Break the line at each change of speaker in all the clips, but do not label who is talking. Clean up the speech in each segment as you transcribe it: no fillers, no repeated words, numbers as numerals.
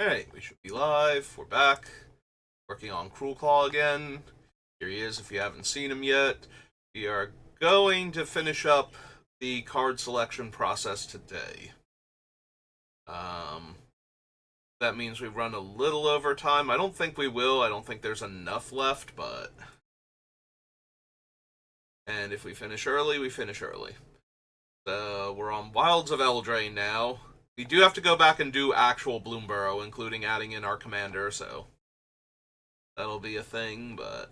Hey, we should be live. We're back. Working on Cruelclaw again. Here he is if you haven't seen him yet. We are going to finish up the card selection process today. Um, that means we run a little over time. I don't think we will. I don't think there's enough left, but... And if we finish early, we finish early. So, we're on Wilds of Eldraine now. We do have to go back and do actual Bloomburrow, including adding in our commander, so... That'll be a thing, but...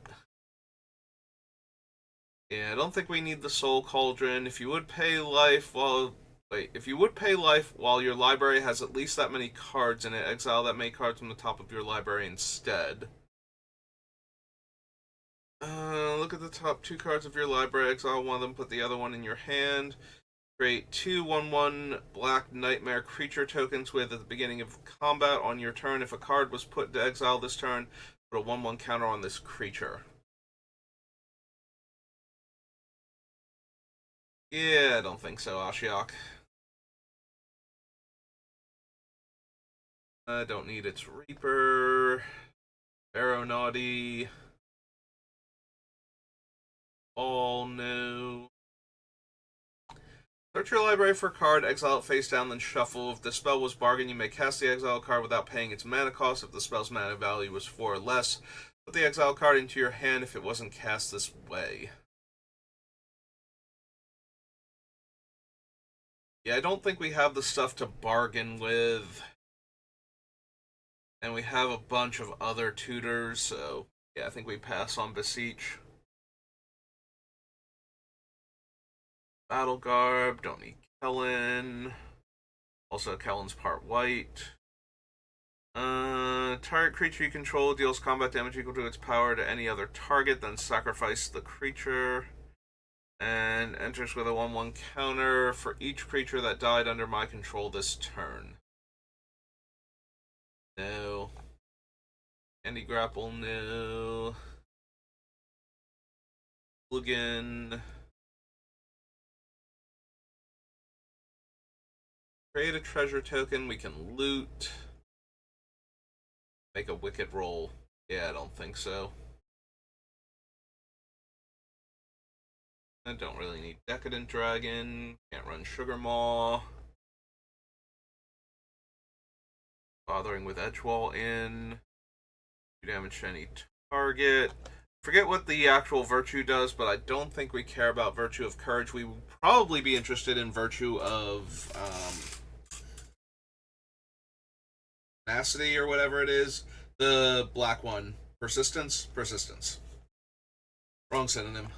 Yeah, I don't think we need the Soul Cauldron. If you would pay life while... Wait, if you would pay life while your library has at least that many cards in it, exile that many cards from the top of your library instead. Look at the top two cards of your library, exile one of them, put the other one in your hand. Create two 1/1 Black Nightmare creature tokens with, at the beginning of combat on your turn, if a card was put to exile this turn, put a 1/1 counter on this creature. Yeah, I don't think so, Ashiok. I don't need its Reaper. Aeronauty. All no. Search your library for a card, exile it face down, then shuffle. If the spell was bargain, you may cast the exile card without paying its mana cost. If the spell's mana value was 4 or less, put the exile card into your hand if it wasn't cast this way. Yeah, I don't think we have the stuff to bargain with. And we have a bunch of other tutors, so yeah, I think we pass on Beseech. Battle Garb, don't need Kellen. Also, Kellen's part white. Target creature you control deals combat damage equal to its power to any other target, then sacrifice the creature. And enters with a 1/1 counter for each creature that died under my control this turn. No. Candy Grapple, no. Hooligan. Create a treasure token. We can loot. Make a wicked roll. Yeah, I don't think so. I don't really need Decadent Dragon. Can't run Sugar Maw. Bothering with Edgewall in. Do damage to any target. Forget what the actual Virtue does, but I don't think we care about Virtue of Courage. We will probably be interested in Virtue of Tenacity or whatever it is. The black one. Persistence? Persistence. Wrong synonym.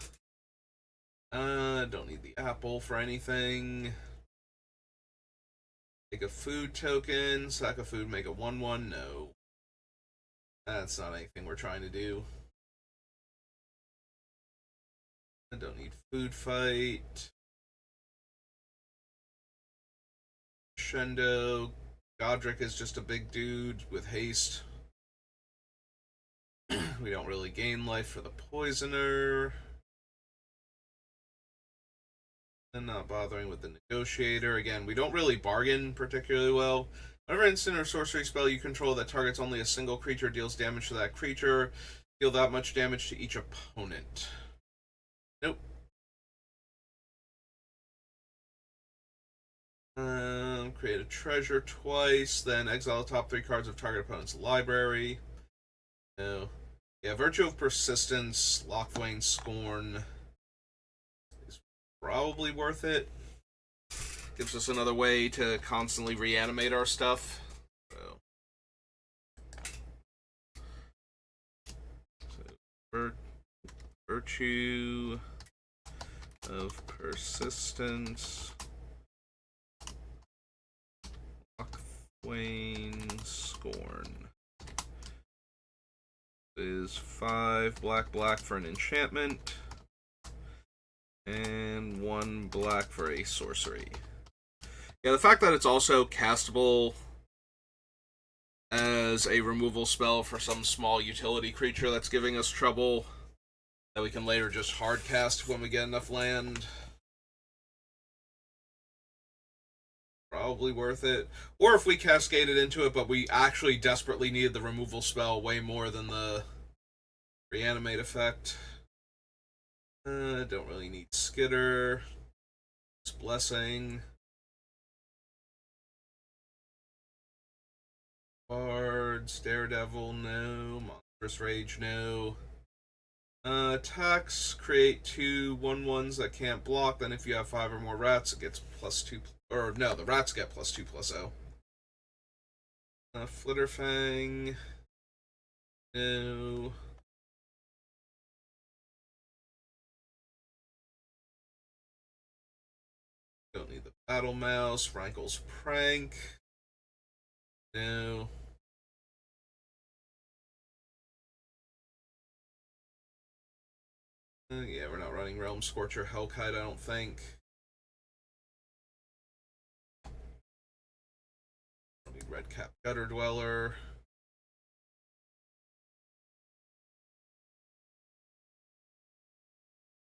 Don't need the apple for anything. Make a food token. Sack a food, make a 1/1. No. That's not anything we're trying to do. I don't need food fight. Shendo. Godric is just a big dude with haste. We don't really gain life for the poisoner. And not bothering with the negotiator. Again, we don't really bargain particularly well. Whenever instant or sorcery spell you control that targets only a single creature deals damage to that creature, deal that much damage to each opponent. Nope. Create a treasure twice, then exile the top 3 cards of target opponent's library. No. Yeah, Virtue of Persistence, Lockthwain Scorn is probably worth it. Gives us another way to constantly reanimate our stuff. So Virtue of Persistence, Lockthwain Scorn is 5 black for an enchantment and 1 black for a sorcery. Yeah, the fact that it's also castable as a removal spell for some small utility creature that's giving us trouble that we can later just hard cast when we get enough land. probably worth it. Or if we cascaded into it, but we actually desperately needed the removal spell way more than the reanimate effect. Don't really need Skitter. It's Blessing. Bards, Daredevil, no. Monstrous Rage, no. Attacks create 2/1/1s that can't block. Then if you have 5 or more rats, it gets +2. Or no, the rats get +2/+0. Flitterfang, no. Don't need the Battle Mouse. Rankle's Prank, no. Yeah, we're not running Realm Scorcher Hellkite, I don't think. Don't need Redcap Gutter Dweller.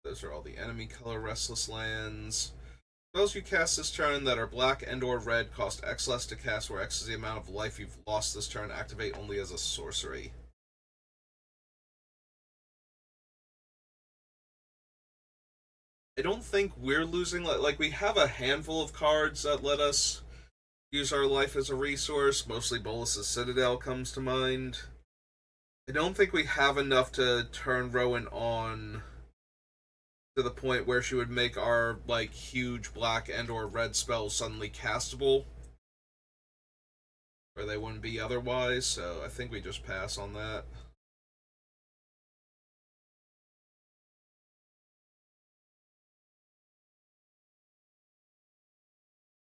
Those are all the enemy color Restless Lands. Spells you cast this turn that are black and or red cost X less to cast, where X is the amount of life you've lost this turn. Activate only as a sorcery. I don't think we're losing, like we have a handful of cards that let us use our life as a resource. Mostly Bolus's Citadel comes to mind. I don't think we have enough to turn Rowan on to the point where she would make our like huge black and or red spells suddenly castable, where they wouldn't be otherwise. So I think we just pass on that.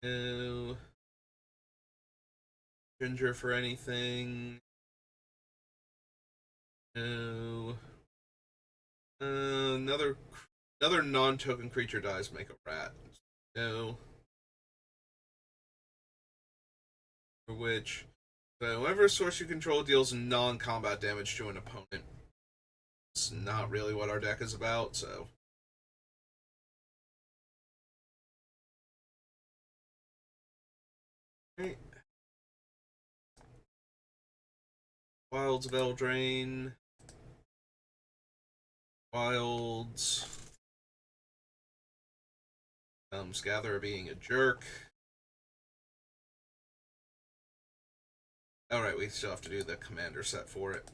No. Ginger for anything. No. Another non-token creature dies, make a rat. No. For which, so whenever source you control deals non-combat damage to an opponent. It's not really what our deck is about, so. Right. Wilds of Eldraine. Wilds. Gatherer being a jerk. Alright, we still have to do the commander set for it.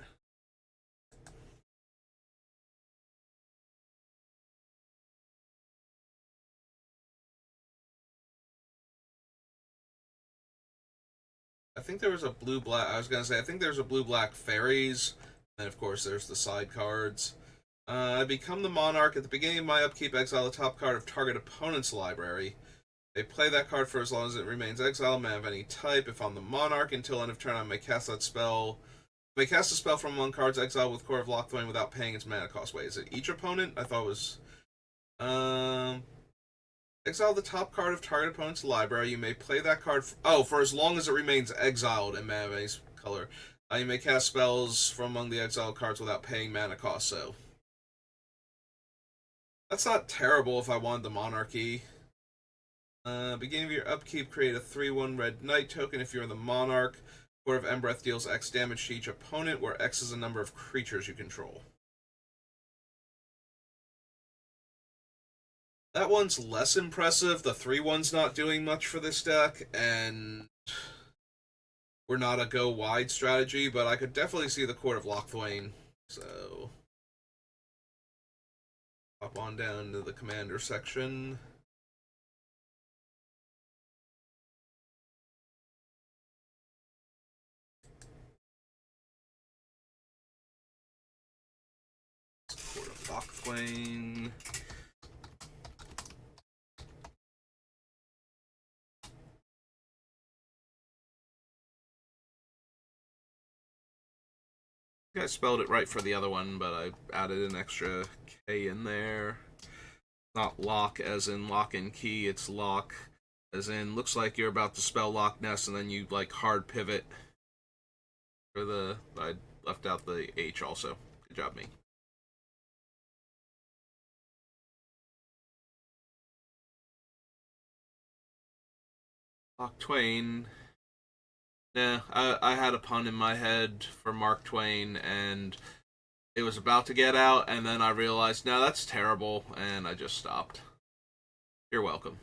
I think there was a blue-black... I was going to say, I think there's a blue-black fairies. And, of course, there's the side cards. I become the Monarch. At the beginning of my upkeep, exile the top card of target opponent's library. They play that card for as long as it remains exiled. May have any type. If I'm the Monarch, until end of turn, I may cast that spell. May cast a spell from among cards exiled with Core of Locthwain without paying its mana cost. Wait, is it each opponent? I thought it was... Exile the top card of target opponent's library. You may play that card... for as long as it remains exiled in mana of any color. You may cast spells from among the exiled cards without paying mana cost, so... That's not terrible if I wanted the Monarchy. Beginning of your upkeep, create a 3/1 red knight token. If you're the Monarch, Court of Embereth deals X damage to each opponent, where X is the number of creatures you control. That one's less impressive. The 3/1's not doing much for this deck, and we're not a go wide strategy, but I could definitely see the Court of Locthwain. So, hop on down to the commander section. Court of Locthwain. I spelled it right for the other one, but I added an extra K in there. Not lock as in lock and key, it's lock as in looks like you're about to spell Loch Ness and then you like hard pivot. For the... I left out the H also. Good job, me. Mark Twain. Nah, I had a pun in my head for Mark Twain, and it was about to get out, and then I realized, no, that's terrible, and I just stopped. You're welcome.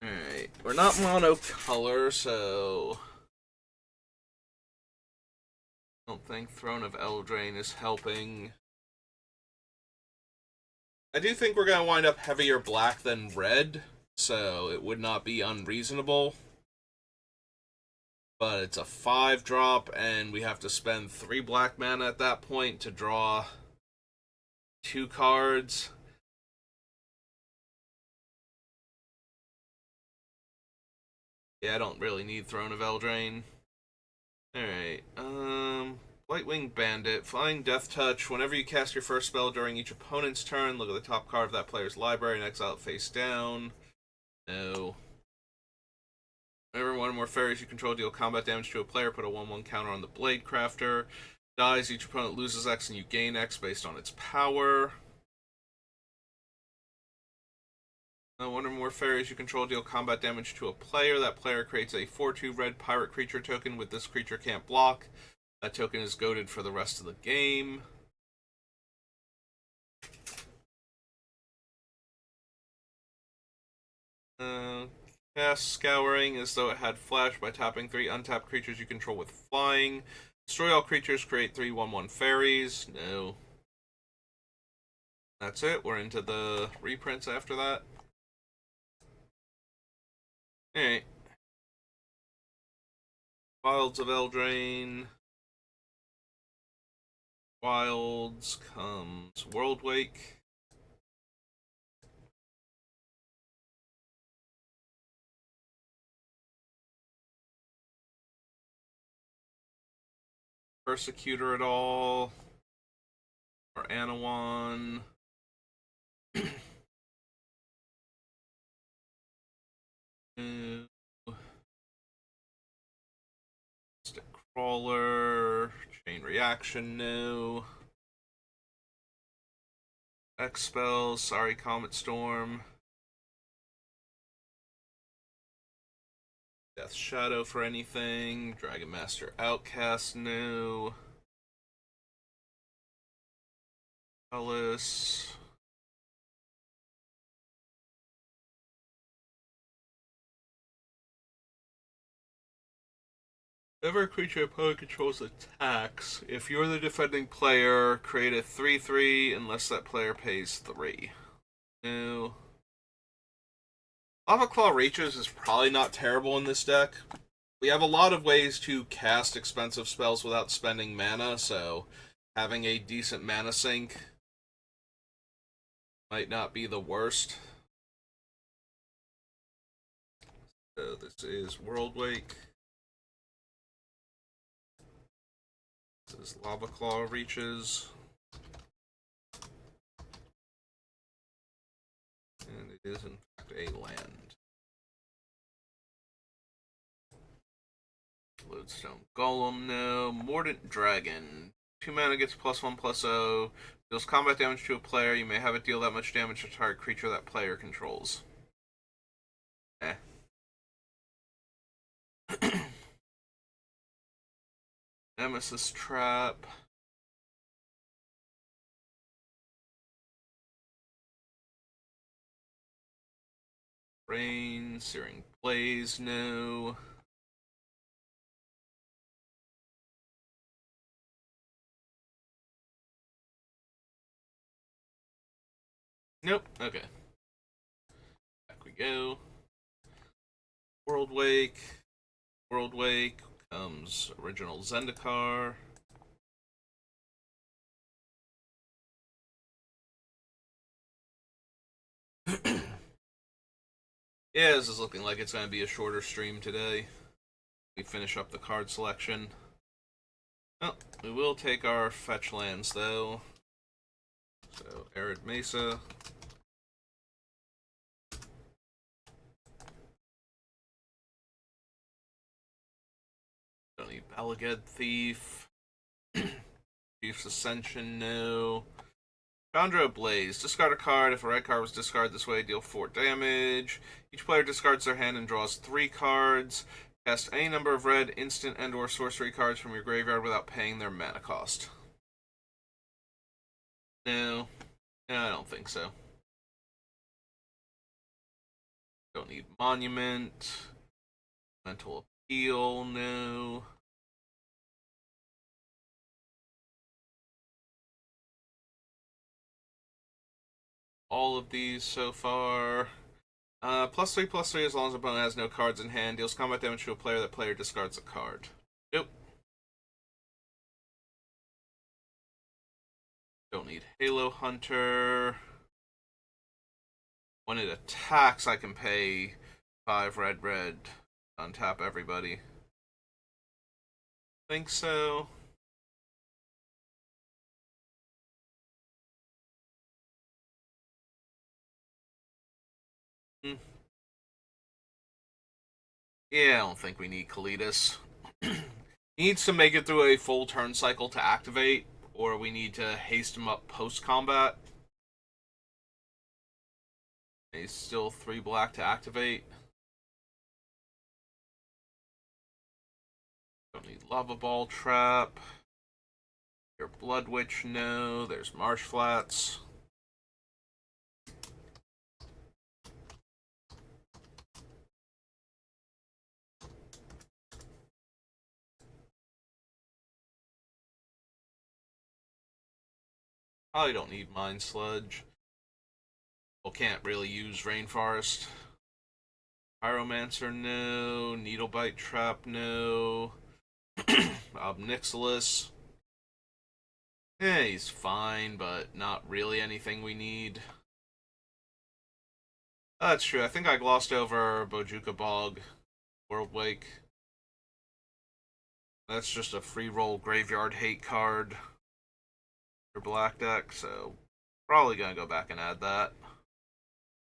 Alright, we're not monocolor, so I don't think Throne of Eldraine is helping. I do think we're going to wind up heavier black than red, so it would not be unreasonable. But it's a 5-drop, and we have to spend 3 black mana at that point to draw 2 cards. Yeah, I don't really need Throne of Eldraine. Alright, Blightwing Bandit, Flying Death Touch. Whenever you cast your first spell during each opponent's turn, look at the top card of that player's library and exile it face down. No. Whenever one or more fairies you control deal combat damage to a player, put a 1/1 counter on the Blade Crafter. Dies, each opponent loses X and you gain X based on its power. One or more fairies you control deal combat damage to a player. That player creates a 4/2 red pirate creature token with this creature can't block. That token is goaded for the rest of the game. Cast Scouring as though it had flash by tapping 3 untapped creatures you control with flying. Destroy all creatures, create 3 1/1 fairies. No. That's it. We're into the reprints after that. Alright. Wilds of Eldraine. Wilds comes Worldwake. Persecutor at all. Or Anawan. Stick Crawler. Chain Reaction, no. X spells, sorry, Comet Storm. Death Shadow for anything. Dragon Master Outcast, no. Ellis. Whenever a creature opponent controls attacks, if you're the defending player, create a 3/3 unless that player pays 3. No. Lava Claw Reaches is probably not terrible in this deck. We have a lot of ways to cast expensive spells without spending mana, so having a decent mana sink might not be the worst. So this is Worldwake. This is Lava Claw Reaches. And it is in fact a land. Lodestone Golem, no. Mordant Dragon. 2 mana gets +1/+0. Deals combat damage to a player. You may have it deal that much damage to a target creature that player controls. Eh. Nemesis Trap. Rain. Searing Blaze, no. Nope. Okay. Back we go. Worldwake. Worldwake comes original Zendikar. Yeah, this is looking like it's going to be a shorter stream today. We finish up the card selection. Oh, we will take our fetch lands though. So, Arid Mesa. Don't need Balagad Thief. Chief's Ascension, no. Chandra Blaze. Discard a card. If a red card was discarded this way, deal 4 damage. Each player discards their hand and draws 3 cards. Cast any number of red, instant, and or sorcery cards from your graveyard without paying their mana cost. No. No, I don't think so. Don't need Monument. Mental Appeal, no. All of these so far. +3/+3 as long as the opponent has no cards in hand. Deals combat damage to a player. That player discards a card. Nope. Don't need Halo Hunter. When it attacks, I can pay 5 red, untap everybody. Think so. Yeah, I don't think we need Kalidas. He needs to make it through a full turn cycle to activate, or we need to haste him up post-combat. He's still 3 black to activate. Don't need Lava Ball Trap. Your Blood Witch, no. There's Marsh Flats. Probably don't need Mind Sludge. Well, can't really use Rainforest. Pyromancer, no. Needlebite Trap, no. Obnixilis. Yeah, he's fine, but not really anything we need. That's true. I think I glossed over Bojuka Bog, Worldwake. That's just a free roll graveyard hate card for black deck, so probably gonna go back and add that.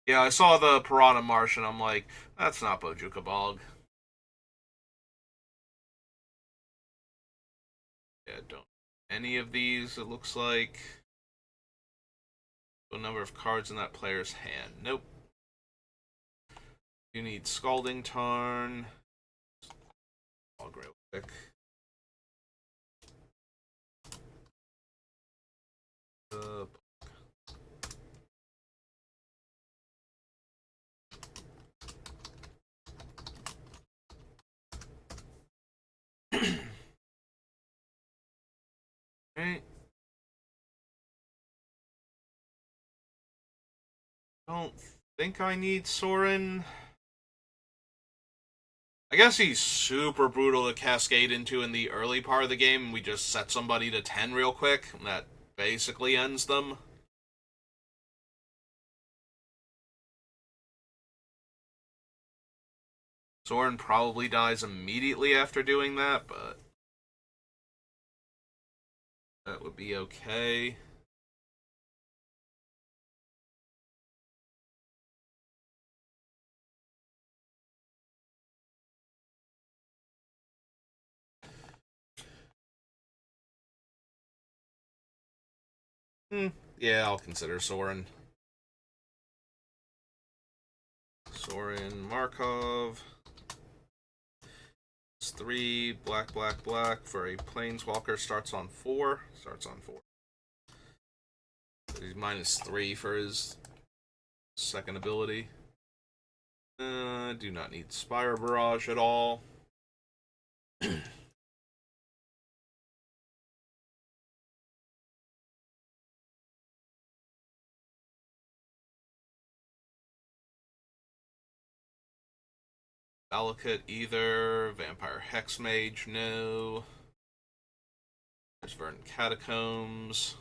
Yeah, I saw the Piranha Marsh and I'm like, that's not Bojuka Bog. Yeah, don't any of these, it looks like. The number of cards in that player's hand. Nope. You need Scalding Tarn. Log real quick. Right. Don't think I need Sorin. I guess he's super brutal to cascade into in the early part of the game, and we just set somebody to 10 real quick, and that basically ends them. Sorin probably dies immediately after doing that, but that would be okay. Yeah, I'll consider Sorin. Sorin Markov. It's 3 black, black, black for a Planeswalker. Starts on 4. Starts on 4. He's -3 for his second ability. Do not need Spire Barrage at all. Valakut either. Vampire Hexmage, no. There's Verdant Catacombs.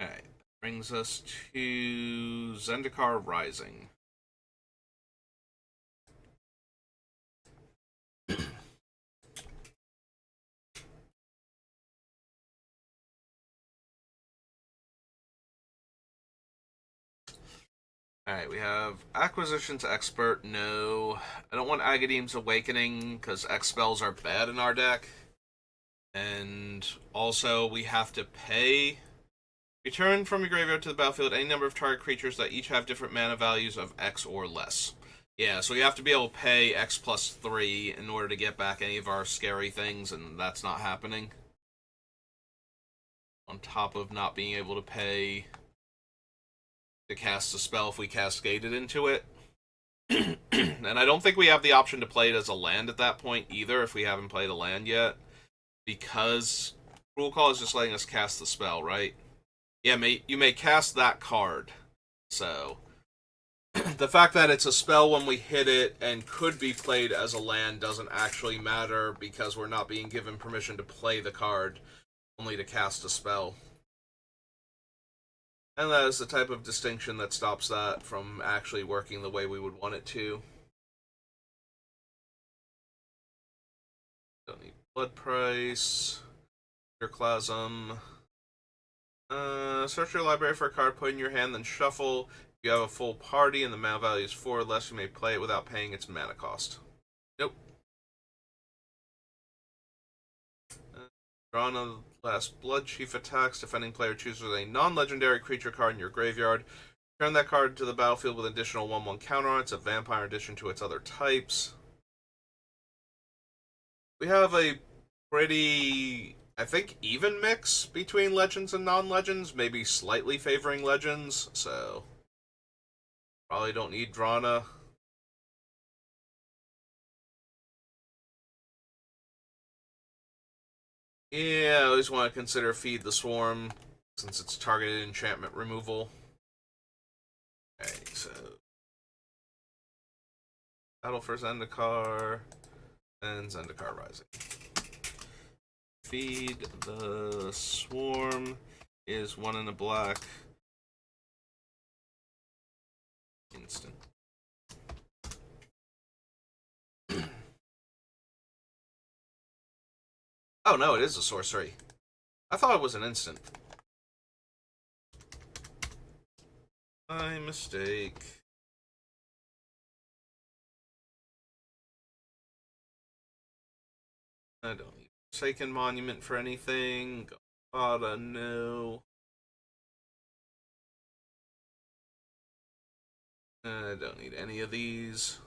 Alright, brings us to Zendikar Rising. Alright, we have Acquisitions Expert, no. I don't want Agadeem's Awakening, because X spells are bad in our deck. And also, we have to pay. Return from your graveyard to the battlefield any number of target creatures that each have different mana values of X or less. Yeah, so we have to be able to pay X plus 3 in order to get back any of our scary things, and that's not happening. On top of not being able to pay to cast a spell if we cascaded into it. And I don't think we have the option to play it as a land at that point either, if we haven't played a land yet. Because Cruelclaw is just letting us cast the spell, right? Yeah, you may cast that card. So, the fact that it's a spell when we hit it and could be played as a land doesn't actually matter because we're not being given permission to play the card, only to cast a spell. And that is the type of distinction that stops that from actually working the way we would want it to. Don't need Blood Price, Pyroclasm. Search your library for a card, put it in your hand, then shuffle. If you have a full party and the mana value is 4 or less, you may play it without paying its mana cost. Nope. Draw on the last Blood Chief attacks. Defending player chooses a non-legendary creature card in your graveyard. Turn that card to the battlefield with an additional 1/1 counter on it. It's a vampire in addition to its other types. We have a pretty, I think, even mix between legends and non-legends, maybe slightly favoring legends, so probably don't need Drana. Yeah, I always want to consider Feed the Swarm, since it's targeted enchantment removal. Okay, so Battle for Zendikar, and Zendikar Rising. Feed the Swarm is 1 in a black. Instant. Oh no, it is a sorcery. I thought it was an instant. My mistake. I don't need Forsaken Monument for anything. Gotta no. I don't need any of these.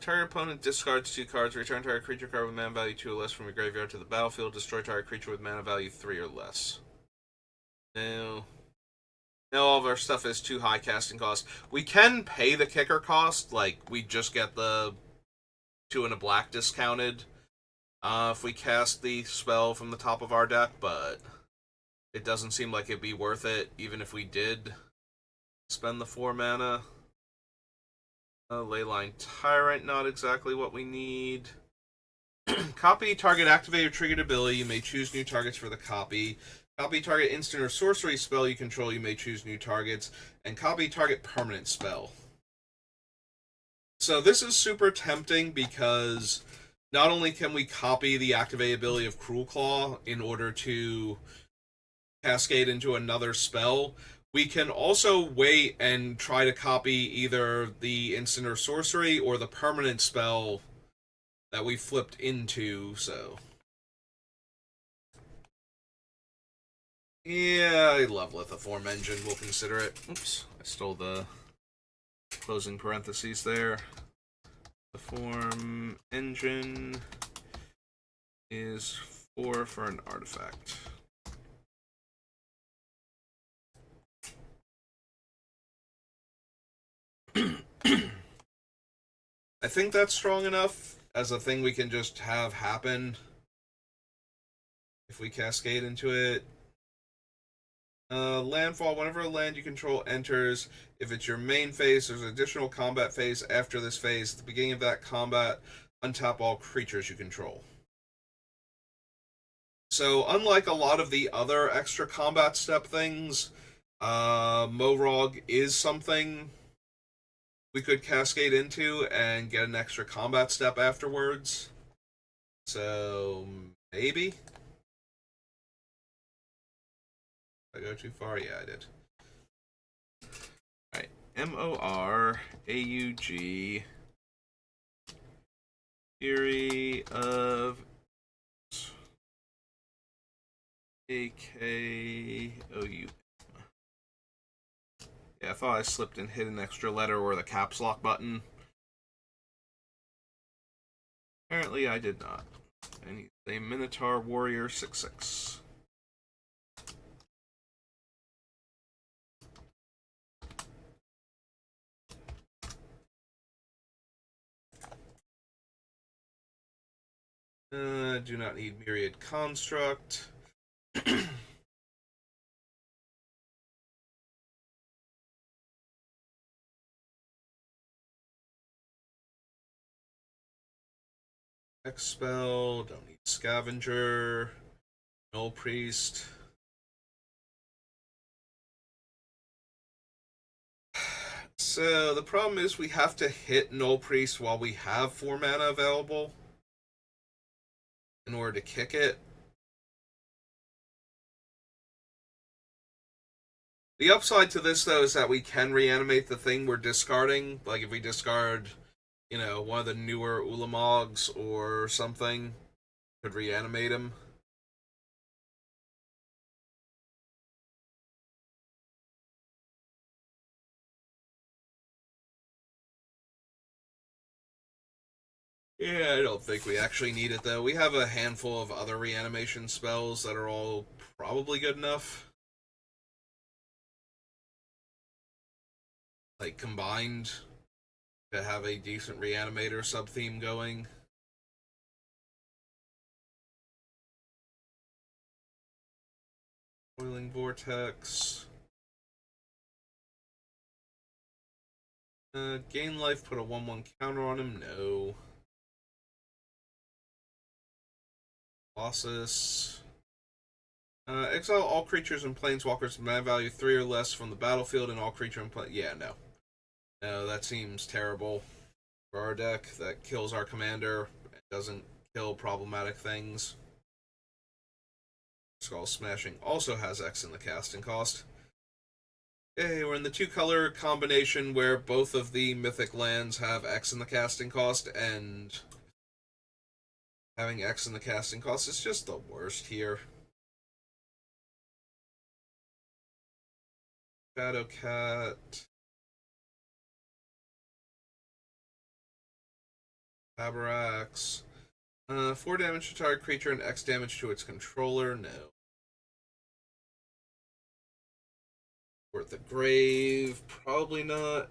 Target opponent discards 2 cards. Return target creature card with mana value 2 or less from your graveyard to the battlefield. Destroy target creature with mana value 3 or less. No. No, all of our stuff is too high casting cost. We can pay the kicker cost, like we just get the 2 in a black discounted if we cast the spell from the top of our deck, but it doesn't seem like it'd be worth it, even if we did spend the 4 mana. Leyline Tyrant, not exactly what we need. Copy target activated or triggered ability. You may choose new targets for the copy. Copy target instant or sorcery spell you control. You may choose new targets. And copy target permanent spell. So this is super tempting because not only can we copy the activate ability of Cruelclaw in order to cascade into another spell, we can also wait and try to copy either the instant or sorcery or the permanent spell that we flipped into, so. Yeah, I love Lithoform Engine. We'll consider it. Oops, I stole the closing parentheses there. Lithoform Engine is 4 for an artifact. I think that's strong enough as a thing we can just have happen if we cascade into it. Landfall, whenever a land you control enters, if it's your main phase, there's an additional combat phase after this phase. At the beginning of that combat, untap all creatures you control. So, unlike a lot of the other extra combat step things, Morog is something we could cascade into and get an extra combat step afterwards. So, maybe? Did I go too far? Yeah, I did. Alright. Moraug. Theory of AKOU. Yeah, I thought I slipped and hit an extra letter or the caps lock button. Apparently I did not. I need a Minotaur Warrior 6/6. Do not need Myriad Construct. Expel, don't need Scavenger. Null Priest. So the problem is we have to hit Null Priest while we have 4 mana available in order to kick it. The upside to this, though, is that we can reanimate the thing we're discarding. Like, if we discard, one of the newer Ulamogs or something, could reanimate him. Yeah, I don't think we actually need it, though. We have a handful of other reanimation spells that are all probably good enough. Like, combined to have a decent reanimator sub-theme going. Boiling Vortex. Gain life, put a 1/1 counter on him. No. Colossus. Exile all creatures and planeswalkers mana value 3 or less from the battlefield, and all creature and plane. Yeah, no. No, that seems terrible for our deck. That kills our commander. It doesn't kill problematic things. Skull Smashing also has X in the casting cost. Hey, we're in the 2-color combination where both of the mythic lands have X in the casting cost, and having X in the casting cost is just the worst here. Shadowcat. Tabarax. 4 damage to target creature and X damage to its controller. No. Worth the Grave. Probably not.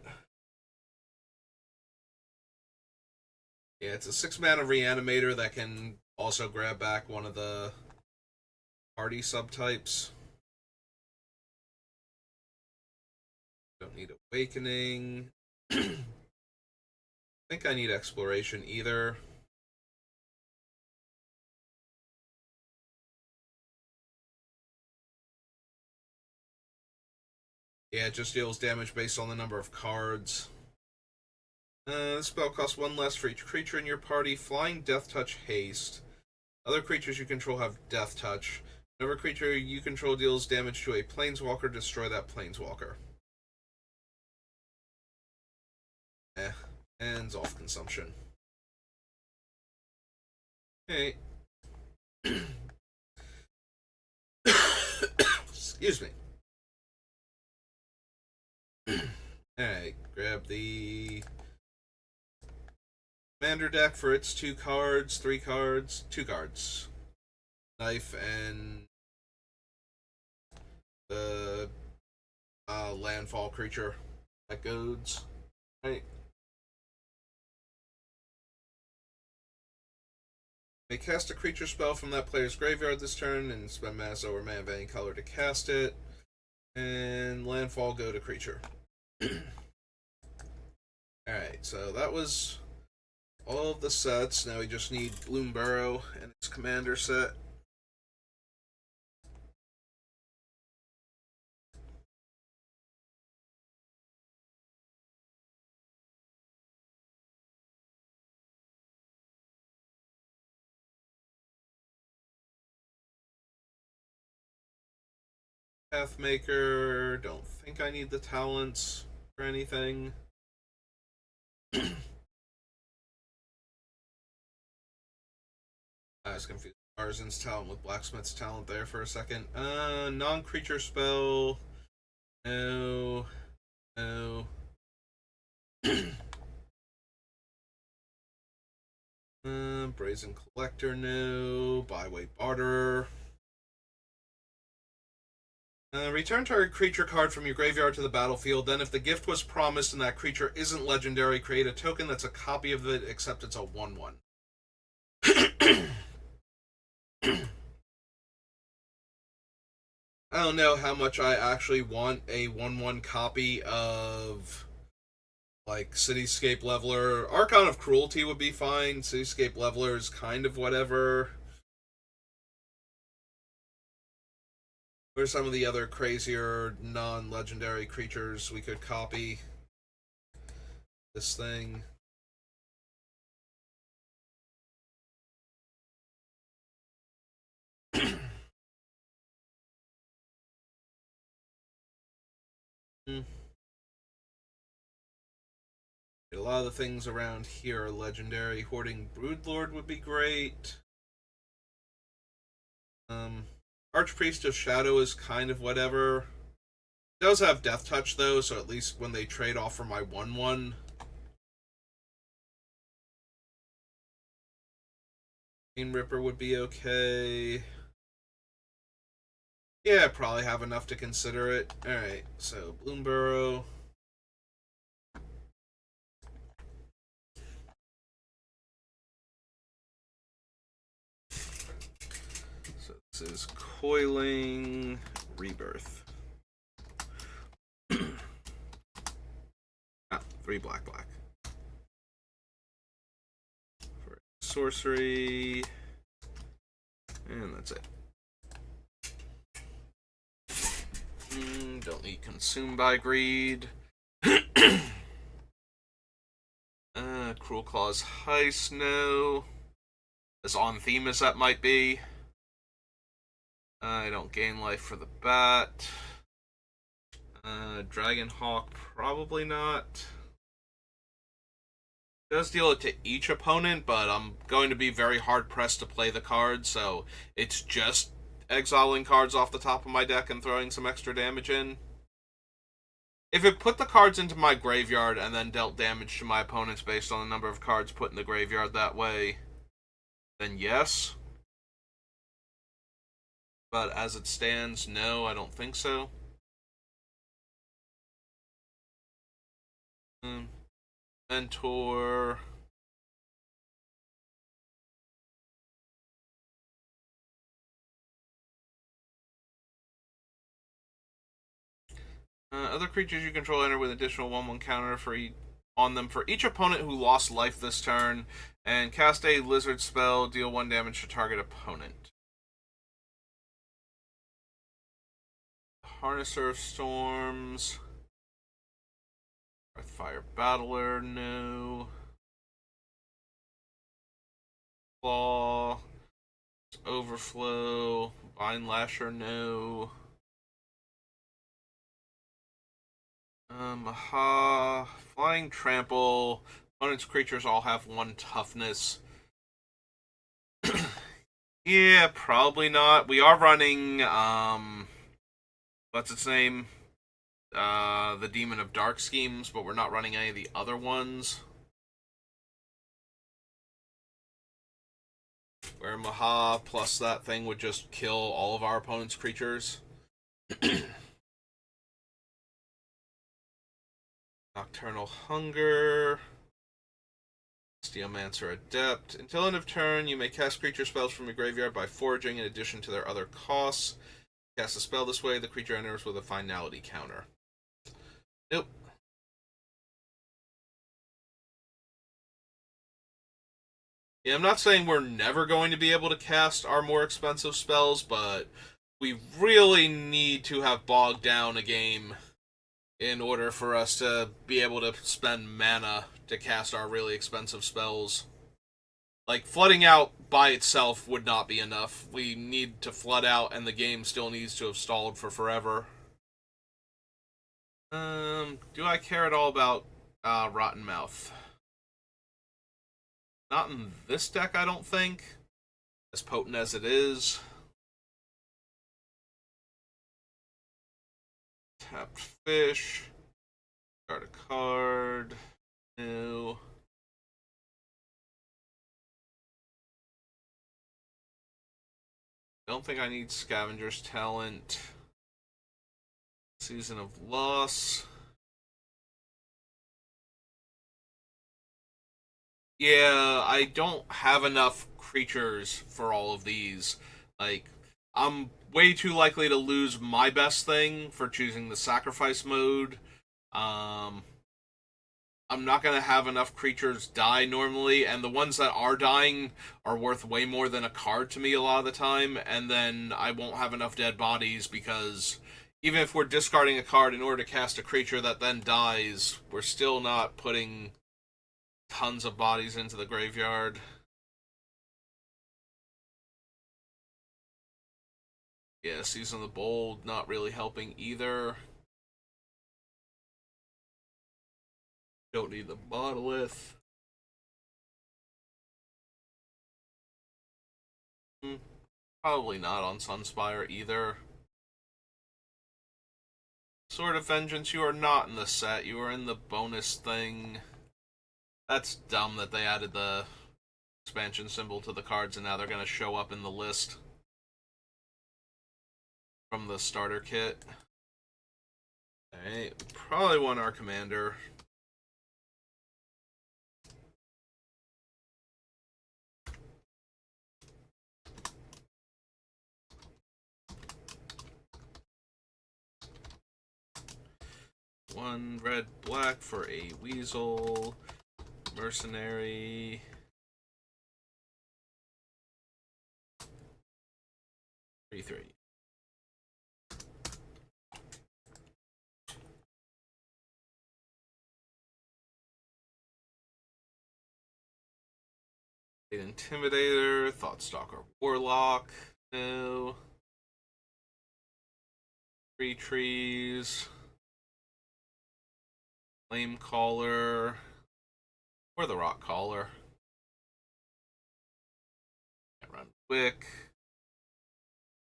Yeah, it's a 6-mana reanimator that can also grab back one of the party subtypes. Don't need Awakening. I think I need Exploration either. Yeah, it just deals damage based on the number of cards. This spell costs 1 less for each creature in your party. Flying, Death Touch, Haste. Other creatures you control have Death Touch. Whenever a creature you control deals damage to a planeswalker, destroy that planeswalker. Ends off consumption. Okay. Excuse me. Alright, grab the commander deck for its 2 cards, 3 cards, 2 cards. Knife and the landfall creature that goads. Right. May cast a creature spell from that player's graveyard this turn and spend mana over mana of any color to cast it. And landfall, go to creature. Alright, so that was all of the sets. Now we just need Bloomburrow and its commander set. Pathmaker. Don't think I need the talents for anything. I was confused. Artisan's talent with Blacksmith's talent there for a second. Non-creature spell. No. No. Brazen Collector, no. Byway Barter. Return target creature card from your graveyard to the battlefield. Then, if the gift was promised and that creature isn't legendary, create a token that's a copy of it, except it's a 1/1. I don't know how much I actually want a 1/1 copy of, like, Cityscape Leveler. Archon of Cruelty would be fine. Cityscape Leveler is kind of whatever. What are some of the other crazier non-legendary creatures we could copy this thing? A lot of the things around here are legendary. Hoarding Broodlord would be great. Archpriest of Shadow is kind of whatever. It does have Death Touch though, so at least when they trade off for my 1/1. Chain Ripper would be okay. Yeah, I probably have enough to consider it. Alright, so Bloomburrow. So this is Coiling Rebirth. 3 black. For sorcery. And that's it. Don't need Consumed by Greed. Cruelclaw's Heist, no. As on theme as that might be. I don't gain life for the bat. Dragonhawk, probably not. It does deal it to each opponent, but I'm going to be very hard pressed to play the card, so it's just exiling cards off the top of my deck and throwing some extra damage in. If it put the cards into my graveyard and then dealt damage to my opponents based on the number of cards put in the graveyard that way, then yes. But as it stands, no, I don't think so. Mentor. Other creatures you control enter with additional 1/1 counter on them for each opponent who lost life this turn, and cast a lizard spell, deal 1 damage to target opponent. Harnesser of Storms. Earthfire Battler, no. Claw. Overflow. Vine Lasher, no. Flying Trample. Opponent's creatures all have 1 toughness. Yeah, probably not. We are running, what's its name? The Demon of Dark Schemes, but we're not running any of the other ones. Where Maha plus that thing would just kill all of our opponent's creatures. Nocturnal Hunger. Steelmancer Adept. Until end of turn, you may cast creature spells from your graveyard by foraging in addition to their other costs. Cast a spell this way, the creature enters with a finality counter. Nope. Yeah, I'm not saying we're never going to be able to cast our more expensive spells, but we really need to have bogged down a game in order for us to be able to spend mana to cast our really expensive spells. Like, flooding out by itself would not be enough. We need to flood out, and the game still needs to have stalled for forever. Do I care at all about Rotten Mouth? Not in this deck, I don't think. As potent as it is. Tapped fish. Start a card. No. Don't think I need Scavenger's Talent. Season of Loss. Yeah, I don't have enough creatures for all of these. Like, I'm way too likely to lose my best thing for choosing the sacrifice mode. Um, I'm not gonna have enough creatures die normally, and the ones that are dying are worth way more than a card to me a lot of the time, and then I won't have enough dead bodies because even if we're discarding a card in order to cast a creature that then dies, we're still not putting tons of bodies into the graveyard. Yeah, Season of the Bold not really helping either. Don't need the Monolith. Probably not on Sunspire either. Sword of Vengeance, you are not in the set. You are in the bonus thing. That's dumb that they added the expansion symbol to the cards and now they're going to show up in the list from the starter kit. Alright, probably want our commander. One red black for a weasel. Mercenary. 3/3. Intimidator, Thoughtstalker, Warlock. No. 3 trees. Flame Caller. Or the Rock Caller. Can't run quick.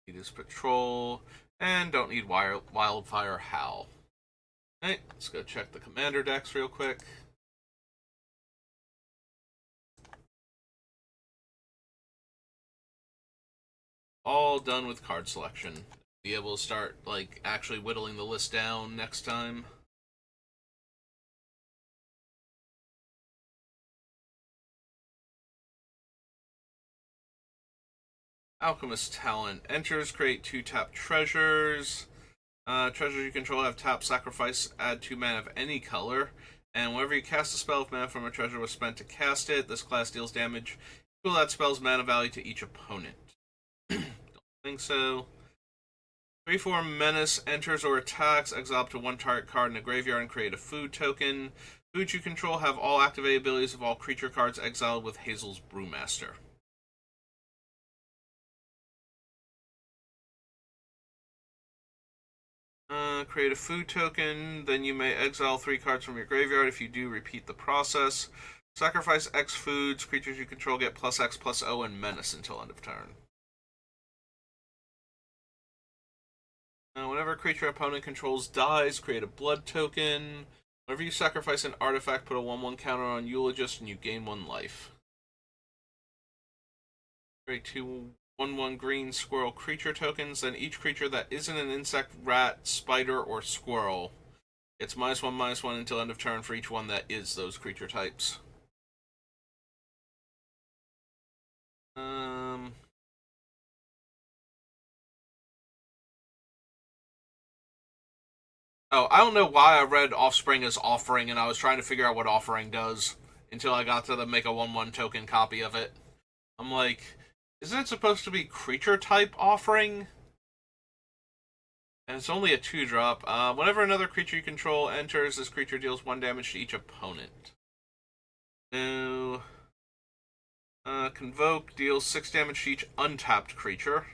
Need his patrol. And don't need Wildfire Howl. Alright, let's go check the commander decks real quick. All done with card selection. Be able to start, like, actually whittling the list down next time. Alchemist Talent. Enters, create 2 tap treasures. Treasures you control have tap, sacrifice, add 2 mana of any color. And whenever you cast a spell, if mana from a treasure was spent to cast it, this class deals damage equal that spell's mana value to each opponent. Don't think so. 3/4 Menace enters or attacks, exile up to 1 target card in the graveyard and create a food token. Foods you control have all activated abilities of all creature cards exiled with Hazel's Brewmaster. Create a food token, then you may exile 3 cards from your graveyard. If you do, repeat the process. Sacrifice X foods. Creatures you control get +X/+O and Menace until end of turn. Whenever a creature opponent controls dies, create a blood token. Whenever you sacrifice an artifact, put a 1/1 counter on Eulogist and you gain 1 life. Create 2 1/1 green squirrel creature tokens, then each creature that isn't an insect, rat, spider, or squirrel gets -1/-1 until end of turn for each one that is those creature types. Oh, I don't know why I read Offspring as Offering, and I was trying to figure out what Offering does until I got to the make a 1/1 token copy of it. I'm like, isn't it supposed to be creature type Offering? And it's only a 2-drop. Whenever another creature you control enters, this creature deals 1 damage to each opponent. No. Convoke deals 6 damage to each untapped creature.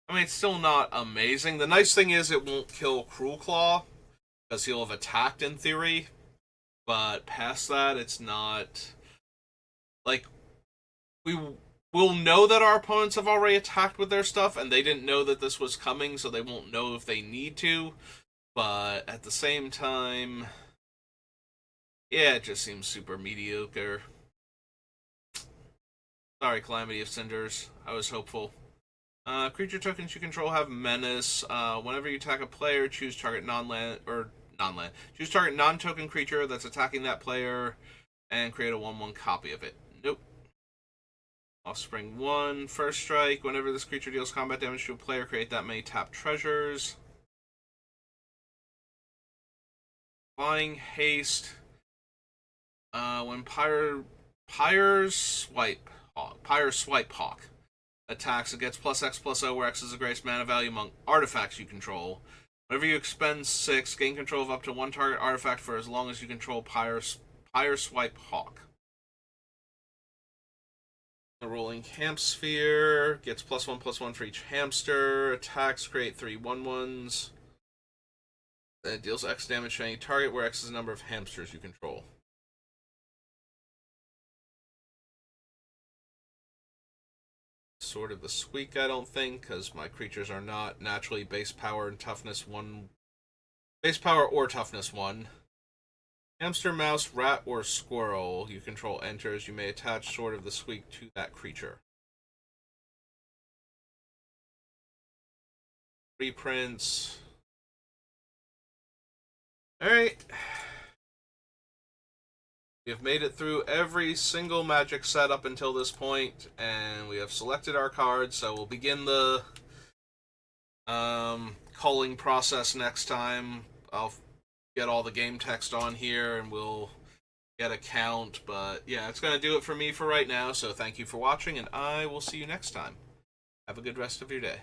I mean, it's still not amazing. The nice thing is it won't kill Cruelclaw, because he'll have attacked in theory. But past that, it's not... Like, we will know that our opponents have already attacked with their stuff, and they didn't know that this was coming, so they won't know if they need to. But at the same time... Yeah, it just seems super mediocre. Sorry, Calamity of Cinders. I was hopeful. Creature tokens you control have Menace. Whenever you attack a player, choose target non-land or non-land. Choose target non-token creature that's attacking that player, and create a 1/1 copy of it. Nope. Offspring 1, first strike. Whenever this creature deals combat damage to a player, create that many tapped treasures. Flying haste. When Pyre's Swipe Hawk attacks, it gets +X/+O, where X is the greatest mana value among artifacts you control. Whenever you expend 6, gain control of up to 1 target artifact for as long as you control Pyre Swipe Hawk. The Rolling Hamsphere gets +1/+1 for each hamster. Attacks create 3 1/1s. Then it deals X damage to any target, where X is the number of hamsters you control. Sword of the Squeak, I don't think, because my creatures are not naturally base power and toughness 1. Base power or toughness 1. Hamster, mouse, rat, or squirrel you control enters. You may attach Sword of the Squeak to that creature. Reprints. Alright. We have made it through every single Magic set up until this point, and we have selected our cards, so we'll begin the culling process next time. I'll get all the game text on here, and we'll get a count, but yeah, it's going to do it for me for right now, so thank you for watching, and I will see you next time. Have a good rest of your day.